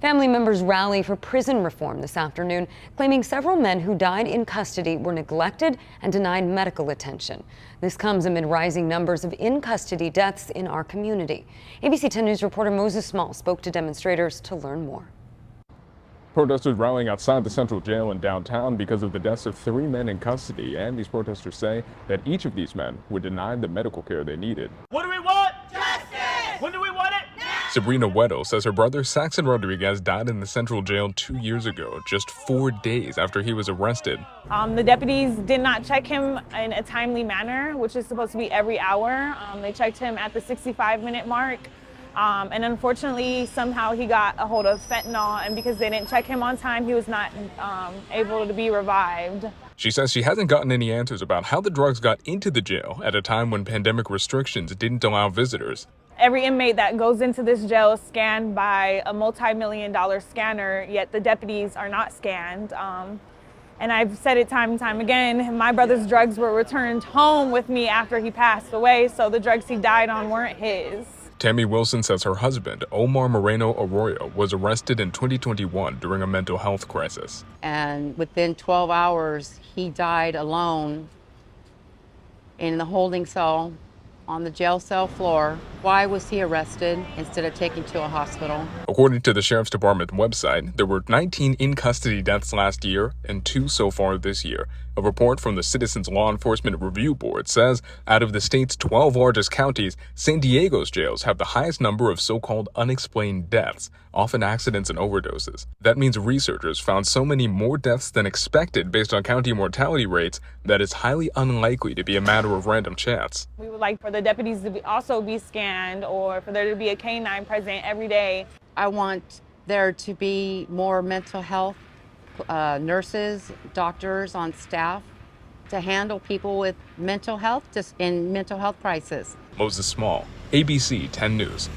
Family members rally for prison reform this afternoon, claiming several men who died in custody were neglected and denied medical attention. This comes amid rising numbers of in-custody deaths in our community. ABC 10 News reporter Moses Small spoke to demonstrators to learn more. Protesters rallying outside the Central Jail in downtown because of the deaths of 3 men in custody, and these protesters say that each of these men were denied the medical care they needed. What do we want? Justice! When do we want it? Now! Sabrina Weddle says her brother Saxon Rodriguez died in the Central Jail 2 years ago, just 4 days after he was arrested. The deputies did not check him in a timely manner, which is supposed to be every hour. They checked him at the 65-minute mark. And unfortunately, somehow he got a hold of fentanyl, and because they didn't check him on time, he was not able to be revived. She says she hasn't gotten any answers about how the drugs got into the jail at a time when pandemic restrictions didn't allow visitors. Every inmate that goes into this jail is scanned by a multi-million-dollar scanner, yet the deputies are not scanned. And I've said it time and time again, my brother's drugs were returned home with me after he passed away, so the drugs he died on weren't his. Tammy Wilson says her husband, Omar Moreno Arroyo, was arrested in 2021 during a mental health crisis. And within 12 hours, he died alone in the holding cell on the jail cell floor. Why was he arrested instead of taken to a hospital? According to the Sheriff's Department website, there were 19 in-custody deaths last year and 2 so far this year. A report from the Citizens Law Enforcement Review Board says out of the state's 12 largest counties, San Diego's jails have the highest number of so-called unexplained deaths, often accidents and overdoses. That means researchers found so many more deaths than expected based on county mortality rates that it's highly unlikely to be a matter of random chance. We would like for the deputies to also be scanned, or for there to be a canine present every day. I want there to be more mental health nurses, doctors on staff to handle people with mental health, just in mental health crisis. Moses Small, ABC 10 News.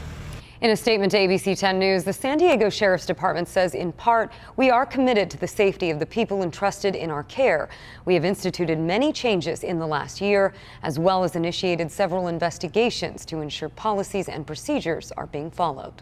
In a statement to ABC 10 News, the San Diego Sheriff's Department says, in part, we are committed to the safety of the people entrusted in our care. We have instituted many changes in the last year, as well as initiated several investigations to ensure policies and procedures are being followed.